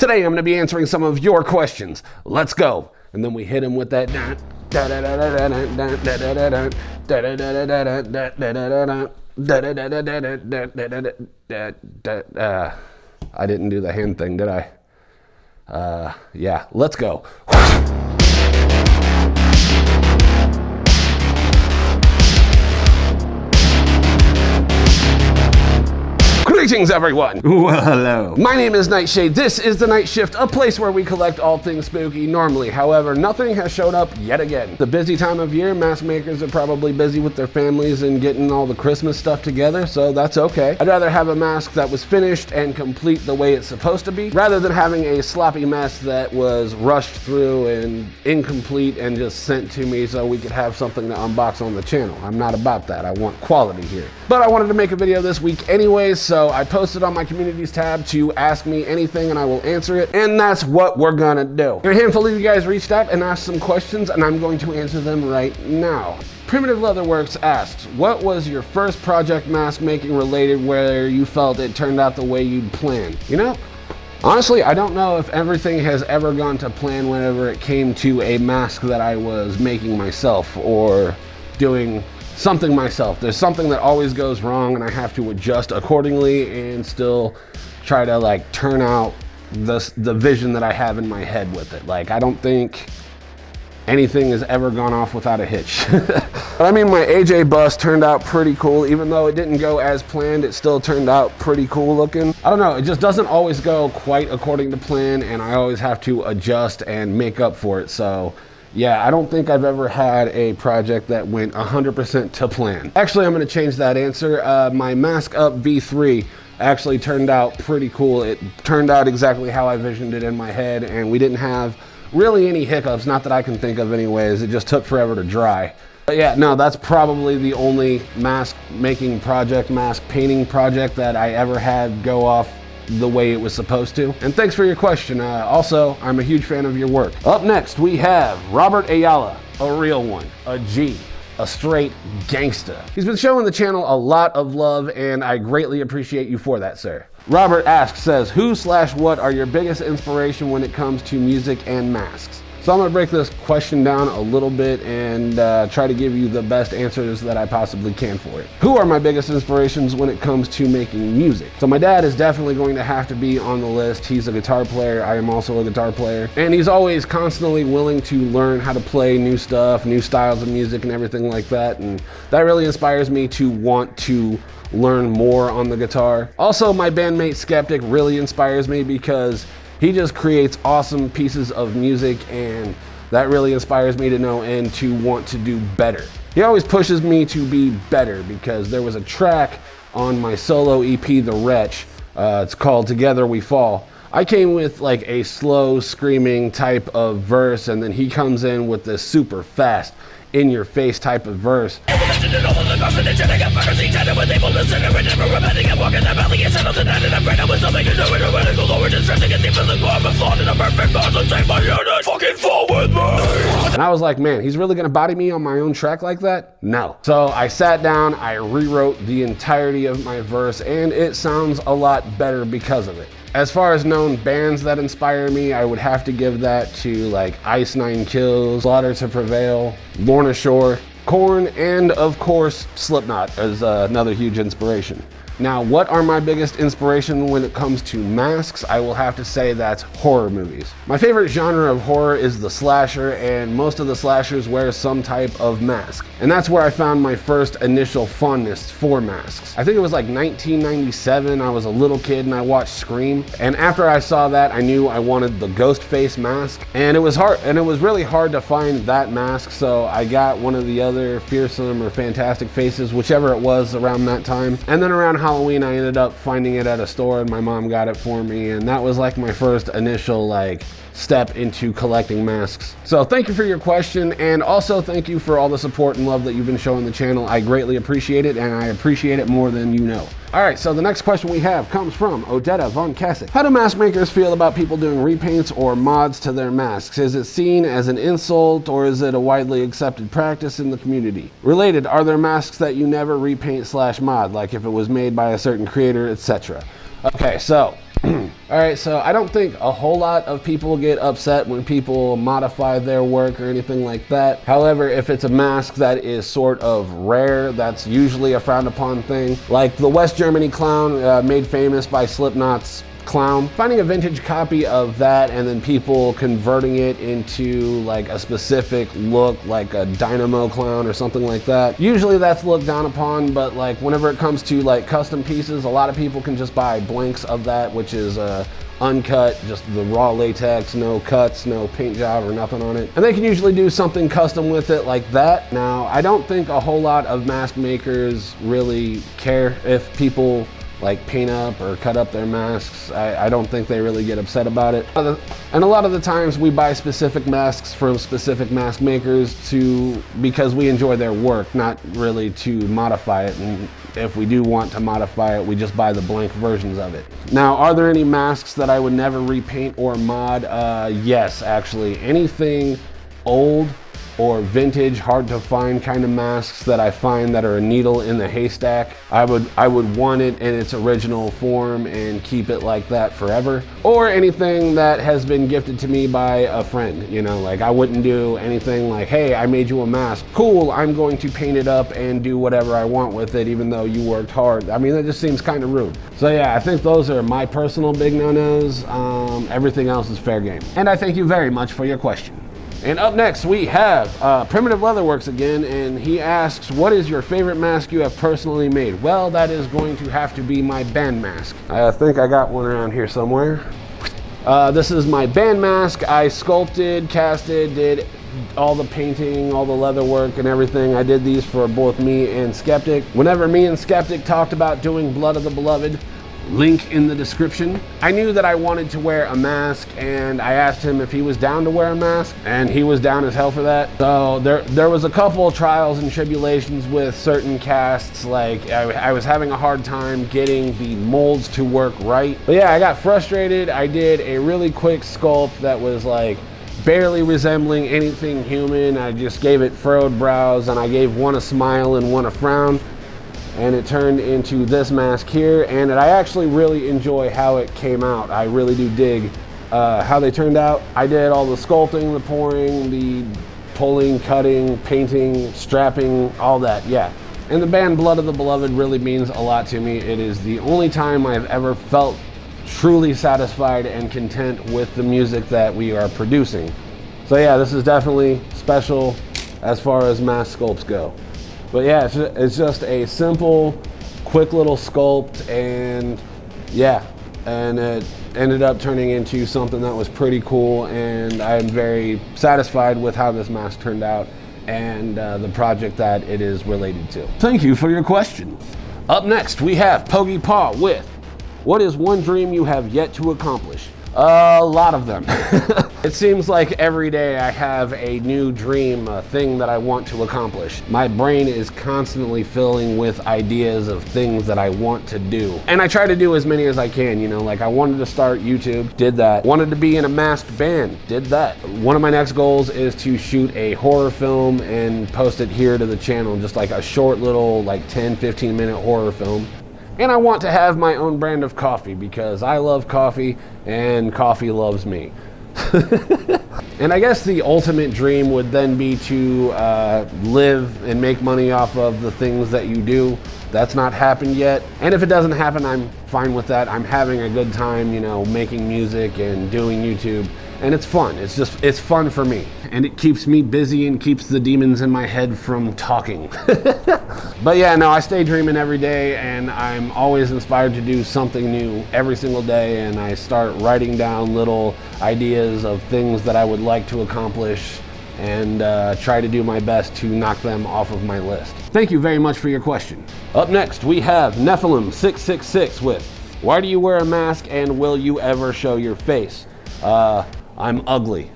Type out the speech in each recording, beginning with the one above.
today I'm going to be answering some of your questions. Let's go. And then we hit him with that. I didn't do the hand thing, did I? Yeah, let's go. Greetings, everyone. Well, hello. My name is Nyte. This is the Night Shift, a place where we collect all things spooky normally. However, nothing has shown up yet again. The busy time of year, mask makers are probably busy with their families and getting all the Christmas stuff together, so that's okay. I'd rather have a mask that was finished and complete the way it's supposed to be, rather than having a sloppy mess that was rushed through and incomplete and just sent to me so we could have something to unbox on the channel. I'm not about that. I want quality here. But I wanted to make a video this week anyways, so I posted on my communities tab to ask me anything and I will answer it, and that's what we're gonna do. A handful of you guys reached out and asked some questions, and I'm going to answer them right now. Primitive Leatherworks asks, what was your first project mask making related where you felt it turned out the way you'd planned? You know, honestly, I don't know if everything has ever gone to plan whenever it came to a mask that I was making myself or doing something myself. There's something that always goes wrong and I have to adjust accordingly and still try to like turn out the vision that I have in my head with it. Like, I don't think anything has ever gone off without a hitch. But I mean, my AJ bust turned out pretty cool. Even though it didn't go as planned, it still turned out pretty cool looking. I don't know, it just doesn't always go quite according to plan and I always have to adjust and make up for it. So yeah, I don't think I've ever had a project that went 100% to plan. Actually, I'm gonna change that answer. My Mask Up V3 actually turned out pretty cool. It turned out exactly how I visioned it in my head, and we didn't have really any hiccups, not that I can think of anyways. It just took forever to dry. But yeah, no, that's probably the only mask making project, mask painting project that I ever had go off the way it was supposed to. And thanks for your question. Also, I'm a huge fan of your work. Up next, we have Robert Ayala, a real one, a G, a straight gangsta. He's been showing the channel a lot of love and I greatly appreciate you for that, sir. Robert says, who/what are your biggest inspiration when it comes to music and masks? So I'm gonna break this question down a little bit and try to give you the best answers that I possibly can for it. Who are my biggest inspirations when it comes to making music? So my dad is definitely going to have to be on the list. He's a guitar player. I am also a guitar player. And he's always constantly willing to learn how to play new stuff, new styles of music and everything like that. And that really inspires me to want to learn more on the guitar. Also, my bandmate Skeptic really inspires me because he just creates awesome pieces of music and that really inspires me to know and to want to do better. He always pushes me to be better because there was a track on my solo EP, The Wretch, it's called Together We Fall. I came with like a slow screaming type of verse and then he comes in with this super fast in your face type of verse. And I was like, man, he's really gonna body me on my own track like that? No. So I sat down, I rewrote the entirety of my verse and it sounds a lot better because of it. As far as known bands that inspire me, I would have to give that to like Ice Nine Kills, Slaughter to Prevail, Lorna Shore, Korn, and of course Slipknot is another huge inspiration. Now, what are my biggest inspiration when it comes to masks? I will have to say that's horror movies. My favorite genre of horror is the slasher, and most of the slashers wear some type of mask. And that's where I found my first initial fondness for masks. I think it was like 1997, I was a little kid and I watched Scream. And after I saw that, I knew I wanted the ghost face mask. And it was hard, and it was really hard to find that mask, so I got one of the other fearsome or fantastic faces, whichever it was around that time. And then around Halloween, I ended up finding it at a store and my mom got it for me, and that was like my first initial like step into collecting masks. So thank you for your question, and also thank you for all the support and love that you've been showing the channel. I greatly appreciate it, and I appreciate it more than you know. All right, so the next question we have comes from Odetta Von Kasich. How do mask makers feel about people doing repaints or mods to their masks? Is it seen as an insult or is it a widely accepted practice in the community? Related, are there masks that you never repaint/mod, like if it was made by a certain creator, etc.? Okay, so All right, so I don't think a whole lot of people get upset when people modify their work or anything like that. However, if it's a mask that is sort of rare, that's usually a frowned upon thing. Like the West Germany clown, made famous by Slipknot's clown. Finding a vintage copy of that and then people converting it into like a specific look, like a dynamo clown or something like that. Usually that's looked down upon, but like whenever it comes to like custom pieces, a lot of people can just buy blanks of that, which is uncut, just the raw latex, no cuts, no paint job or nothing on it. And they can usually do something custom with it like that. Now, I don't think a whole lot of mask makers really care if people like paint up or cut up their masks. I don't think they really get upset about it. And a lot of the times we buy specific masks from specific mask makers because we enjoy their work, not really to modify it. And if we do want to modify it, we just buy the blank versions of it. Now, are there any masks that I would never repaint or mod? Yes, actually. Anything old or vintage, hard to find kind of masks that I find that are a needle in the haystack, I would want it in its original form and keep it like that forever. Or anything that has been gifted to me by a friend, you know, like I wouldn't do anything like, hey, I made you a mask, cool, I'm going to paint it up and do whatever I want with it even though you worked hard. I mean, that just seems kind of rude. So yeah, I think those are my personal big no-nos. Everything else is fair game. And I thank you very much for your question. And up next, we have Primitive Leatherworks again, and he asks, what is your favorite mask you have personally made? Well, that is going to have to be my band mask. I think I got one around here somewhere. This is my band mask. I sculpted, casted, did all the painting, all the leather work and everything. I did these for both me and Skeptic. Whenever me and Skeptic talked about doing Blood of the Beloved, link in the description, I knew that I wanted to wear a mask, and I asked him if he was down to wear a mask, and he was down as hell for that. So there was a couple of trials and tribulations with certain casts. Like I was having a hard time getting the molds to work right. But yeah, I got frustrated. I did a really quick sculpt that was like barely resembling anything human. I just gave it furrowed brows, and I gave one a smile and one a frown. And it turned into this mask here, and I actually really enjoy how it came out. I really do dig how they turned out. I did all the sculpting, the pouring, the pulling, cutting, painting, strapping, all that, yeah. And the band Blood of the Beloved really means a lot to me. It is the only time I've ever felt truly satisfied and content with the music that we are producing. So yeah, this is definitely special as far as mask sculpts go. But yeah, it's just a simple, quick little sculpt, and yeah, and it ended up turning into something that was pretty cool, and I'm very satisfied with how this mask turned out and the project that it is related to. Thank you for your question. Up next, we have Pogi Paw with, what is one dream you have yet to accomplish? A lot of them. It seems like every day I have a new dream, a thing that I want to accomplish. My brain is constantly filling with ideas of things that I want to do. And I try to do as many as I can, you know, like I wanted to start YouTube, did that. Wanted to be in a masked band, did that. One of my next goals is to shoot a horror film and post it here to the channel, just like a short little like 10-15 minute horror film. And I want to have my own brand of coffee because I love coffee and coffee loves me. And I guess the ultimate dream would then be to live and make money off of the things that you do. That's not happened yet. And if it doesn't happen, I'm fine with that. I'm having a good time, you know, making music and doing YouTube. And it's fun. It's fun for me. And it keeps me busy and keeps the demons in my head from talking. But yeah, no, I stay dreaming every day, and I'm always inspired to do something new every single day, and I start writing down little ideas of things that I would like to accomplish and try to do my best to knock them off of my list. Thank you very much for your question. Up next, we have Nephilim666 with, why do you wear a mask and will you ever show your face? I'm ugly.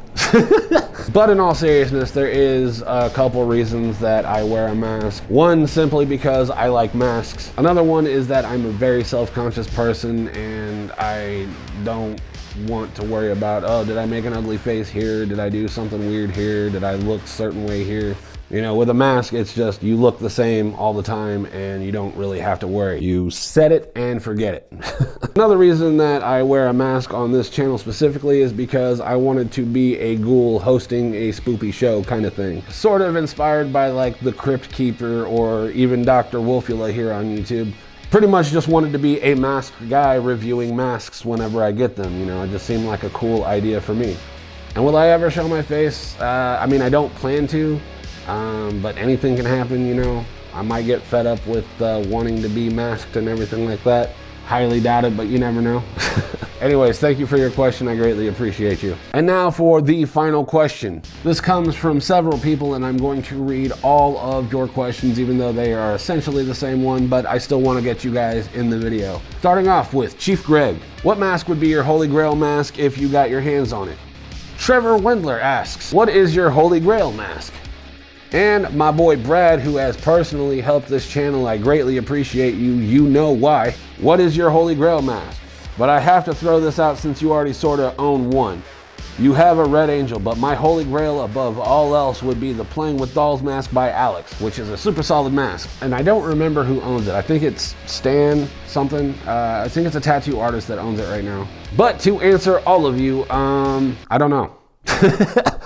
But in all seriousness, there is a couple reasons that I wear a mask. One, simply because I like masks. Another one is that I'm a very self-conscious person and I don't want to worry about, oh, did I make an ugly face here? Did I do something weird here? Did I look a certain way here? You know, with a mask, it's just you look the same all the time and you don't really have to worry. You set it and forget it. Another reason that I wear a mask on this channel specifically is because I wanted to be a ghoul hosting a spoopy show kind of thing. Sort of inspired by like the Crypt Keeper or even Dr. Wolfula here on YouTube. Pretty much just wanted to be a masked guy reviewing masks whenever I get them. You know, it just seemed like a cool idea for me. And will I ever show my face? I mean, I don't plan to. But anything can happen, you know. I might get fed up with wanting to be masked and everything like that. Highly doubt it, but you never know. Anyways, thank you for your question. I greatly appreciate you. And now for the final question. This comes from several people, and I'm going to read all of your questions, even though they are essentially the same one, but I still want to get you guys in the video. Starting off with Chief Greg. What mask would be your Holy Grail mask if you got your hands on it? Trevor Wendler asks, what is your Holy Grail mask? And my boy Brad, who has personally helped this channel, I greatly appreciate you. You know why. What is your Holy Grail mask? But I have to throw this out since you already sort of own one. You have a Red Angel, but my Holy Grail above all else would be the Playing with Dolls mask by Alex, which is a super solid mask. And I don't remember who owns it. I think it's Stan something. I think it's a tattoo artist that owns it right now. But to answer all of you, I don't know.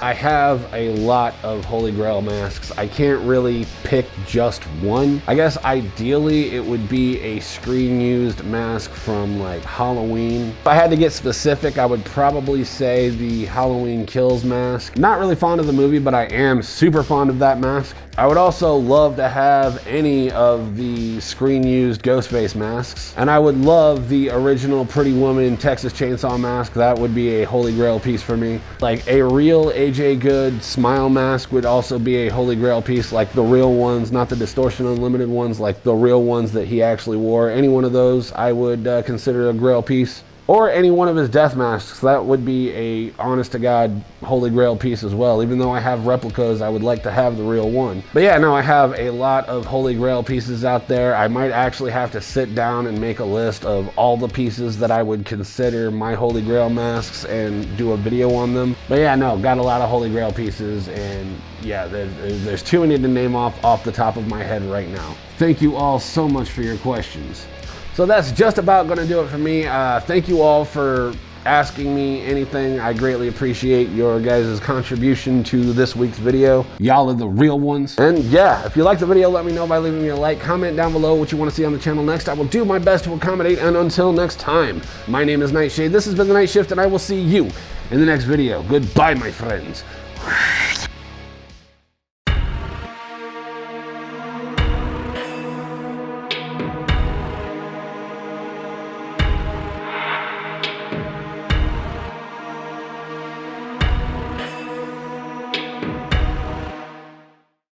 I have a lot of Holy Grail masks. I can't really pick just one. I guess ideally it would be a screen used mask from like Halloween. If I had to get specific, I would probably say the Halloween Kills mask. Not really fond of the movie, but I am super fond of that mask. I would also love to have any of the screen used Ghostface masks. And I would love the original Pretty Woman Texas Chainsaw mask. That would be a Holy Grail piece for me. Like a real AJ Good smile mask would also be a Holy Grail piece, like the real ones, not the Distortion Unlimited ones, like the real ones that he actually wore. Any one of those I would consider a Grail piece. Or any one of his death masks. That would be a honest to God Holy Grail piece as well. Even though I have replicas, I would like to have the real one. But yeah, no, I have a lot of Holy Grail pieces out there. I might actually have to sit down and make a list of all the pieces that I would consider my Holy Grail masks and do a video on them. But yeah, no, got a lot of Holy Grail pieces, and yeah, there's too many to name off the top of my head right now. Thank you all so much for your questions. So that's just about going to do it for me. Thank you all for asking me anything. I greatly appreciate your guys' contribution to this week's video. Y'all are the real ones. And yeah, if you like the video, let me know by leaving me a like. Comment down below what you want to see on the channel next. I will do my best to accommodate, and until next time, my name is Nyte. This has been The Nyte Shift, and I will see you in the next video. Goodbye, my friends.